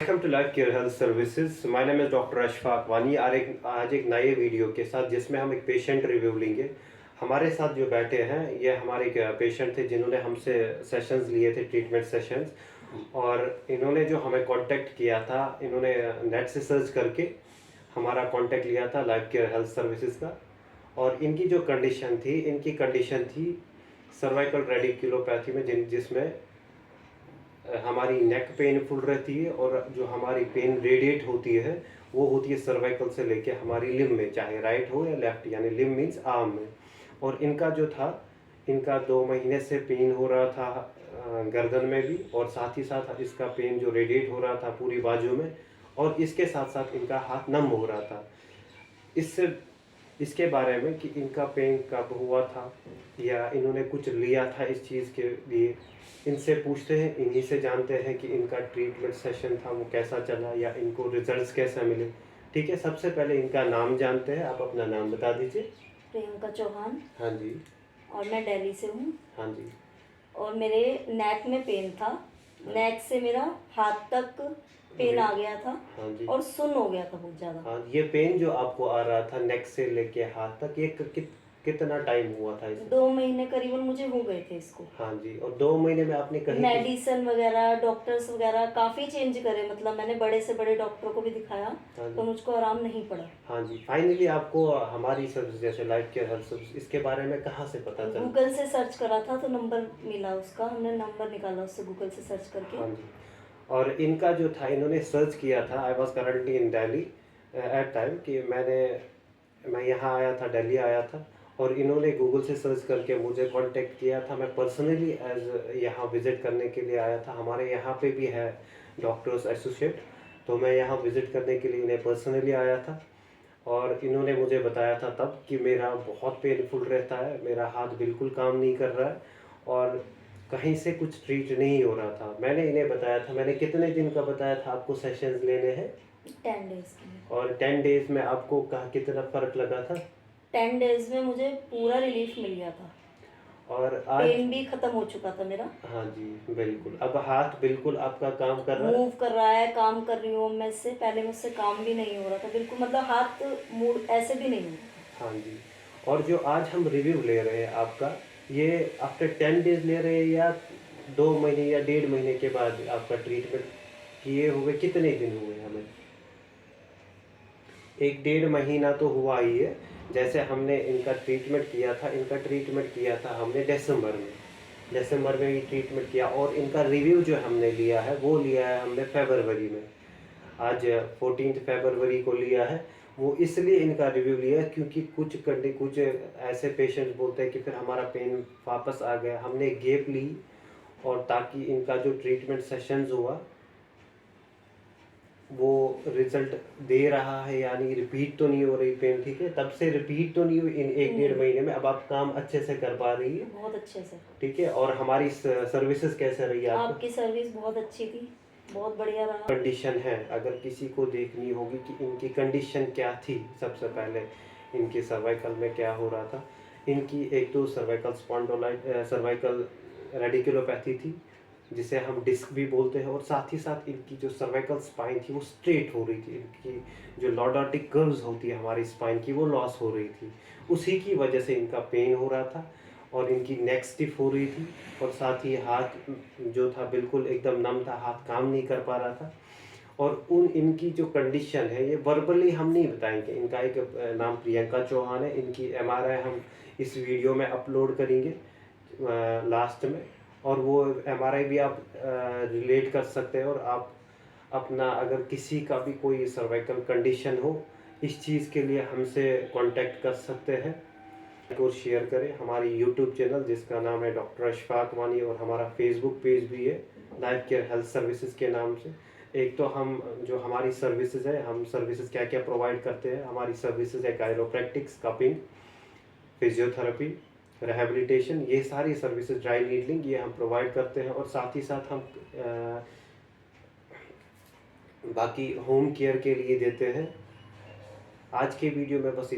Welcome to life care health services. My name is doctor Ashfaq Wani. आज एक नए video के साथ जिसमें हम एक पेशेंट रिव्यू लेंगे। हमारे साथ जो बैठे हैं ये हमारे एक पेशेंट थे जिन्होंने हमसे सेशंस लिए थे, ट्रीटमेंट सेशंस। और इन्होंने जो हमें कांटेक्ट किया था, इन्होंने नेट से सर्च करके हमारा कांटेक्ट लिया था लाइफ केयर हेल्थ सर्विसेज का। और इनकी जो कंडीशन थी सर्वाइकल रेडिकुलोपैथी में, जिसमें हमारी नेक पेनफुल रहती है और जो हमारी पेन रेडिएट होती है वो होती है सर्वाइकल से लेके हमारी लिम्ब में, चाहे राइट हो या लेफ्ट, यानी लिम्ब मीन्स आर्म में। और इनका जो था, इनका 2 महीने से पेन हो रहा था गर्दन में भी, और साथ ही साथ इसका पेन जो रेडिएट हो रहा था पूरी बाजू में, और इसके साथ साथ इनका हाथ नम हो रहा था। इसके बारे में कि इनका पेन कब हुआ था या इन्होंने कुछ लिया था इस चीज़ के लिए, इनसे पूछते हैं, इन्हीं से जानते हैं कि इनका ट्रीटमेंट सेशन था वो कैसा चला या इनको रिजल्ट्स कैसे मिले। ठीक है, सबसे पहले इनका नाम जानते हैं। आप अपना नाम बता दीजिए। प्रियंका चौहान। हाँ जी। और मैं दिल्ली से हूँ। हाँ जी। और मेरे नेक में पेन था। नेक से मेरा हाथ तक पेन आ गया था। हाँ जी। और सुन्न हो गया था बहुत ज़्यादा। हाँ, ये पेन जो आपको आ रहा था नेक से लेके हाथ तक, ये कितना टाइम हुआ था इसे? 2 महीने करीबन मुझे हो गए थे इसको। हाँ जी। और 2 महीने में आपने कहीं मेडिसिन वगैरह, डॉक्टर्स वगैरह काफ़ी चेंज करे, मतलब मैंने बड़े से बड़े डॉक्टर को भी दिखाया। हाँ तो मुझको आराम नहीं पड़ा। हाँ जी। फाइनली आपको हमारी सर्विस जैसे लाइफ केयर हेल्थ सर्विस, इसके बारे में कहाँ से पता चला? गूगल से सर्च करा था तो नंबर मिला उसका, हमने नंबर निकाला उससे गूगल से सर्च करके। हाँ जी। और इनका जो था, इन्होंने सर्च किया था, I was currently in Delhi at time, कि मैं यहाँ आया था, दिल्ली आया था, और इन्होंने गूगल से सर्च करके मुझे कांटेक्ट किया था। मैं पर्सनली एज यहाँ विज़िट करने के लिए आया था। हमारे यहाँ पे भी है डॉक्टर्स एसोसिएट, तो मैं यहाँ विज़िट करने के लिए इन्हें पर्सनली आया था। और इन्होंने मुझे बताया था तब कि मेरा बहुत पेनफुल रहता है, मेरा हाथ बिल्कुल काम नहीं कर रहा है और कहीं से कुछ ट्रीट नहीं हो रहा था। मैंने इन्हें बताया था, मैंने कितने दिन का बताया था आपको सेशंस लेने हैं? 10 डेज के। और 10 डेज में आपको कहा कितना फ़र्क लगा था? 10 डेज में मुझे पूरा रिलीफ मिल गया था और आज पेन भी खत्म हो चुका था मेरा। हाँ जी, बिल्कुल। अब हाथ बिल्कुल आपका काम कर रहा है? मूव कर रहा है, काम कर रही हूँ मैं इससे पहले, मुझसे काम भी नहीं हो रहा था बिल्कुल, मतलब हाथ मूड ऐसे भी नहीं हो। हाँ जी। और जो आज हम रिव्यू ले रहे हैं आपका, ये आफ्टर 10 डेज ले रहे हैं या 2 महीने या 1.5 महीने के बाद आपका ट्रीटमेंट किए हुए कितने दिन हुए हमें? 1 डेढ़ महीना तो हुआ ही है। जैसे हमने इनका ट्रीटमेंट किया था हमने दिसंबर में ही ट्रीटमेंट किया, और इनका रिव्यू जो हमने लिया है वो लिया है हमने फरवरी में। आज 14 फरवरी को लिया है। वो इसलिए इनका रिव्यू लिया है क्योंकि कुछ ऐसे पेशेंट्स बोलते हैं कि फिर हमारा पेन वापस आ गया, हमने गैप ली, और ताकि इनका जो ट्रीटमेंट सेशंस हुआ वो रिजल्ट दे रहा है, यानी रिपीट तो नहीं हो रही पेन। ठीक है, तब से रिपीट तो नहीं हुई इन 1 डेढ़ महीने में। अब आप काम अच्छे से कर पा रही है? बहुत अच्छे से। ठीक है। और हमारी सर्विसेज कैसे रही है आपकी सर्विस बहुत अच्छी थी, बहुत बढ़िया रहा। कंडीशन है, अगर किसी को देखनी होगी कि इनकी कंडीशन क्या थी, सबसे पहले इनकी सर्वाइकल में क्या हो रहा था। इनकी एक तो सर्वाइकल रेडिकुलोपैथी थी, जिसे हम डिस्क भी बोलते हैं, और साथ ही साथ इनकी जो सर्वाइकल स्पाइन थी वो स्ट्रेट हो रही थी। इनकी जो लॉर्डोटिक कर्व्स होती है हमारी स्पाइन की, वो लॉस हो रही थी। उसी की वजह से इनका पेन हो रहा था, और इनकी नेक स्टिफ हो रही थी, और साथ ही हाथ जो था बिल्कुल एकदम नम था, हाथ काम नहीं कर पा रहा था। और इनकी जो कंडीशन है ये वर्बली हम नहीं बताएंगे। इनका एक नाम प्रियंका चौहान है। इनकी MRI हम इस वीडियो में अपलोड करेंगे लास्ट में, और वो MRI भी आप रिलेट कर सकते हैं। और आप अपना, अगर किसी का भी कोई सर्वाइकल कंडीशन हो, इस चीज़ के लिए हमसे कांटेक्ट कर सकते हैं। और शेयर करें हमारी यूट्यूब चैनल जिसका नाम है डॉक्टर अशफाक वानी, और हमारा फेसबुक पेज भी है लाइफ केयर हेल्थ सर्विसेज के नाम से। एक तो हम जो हमारी सर्विसेज है, हम सर्विसेज क्या क्या प्रोवाइड करते हैं। हमारी सर्विसेज है कायरोप्रैक्टिक्स, कपिंग, फिजियोथेरेपी, रिहैबिलिटेशन, ये सारी सर्विसेज, ड्राई नीडलिंग, ये हम प्रोवाइड करते हैं। और साथ ही साथ हम बाकी होम केयर के लिए देते हैं। आज के वीडियो में बस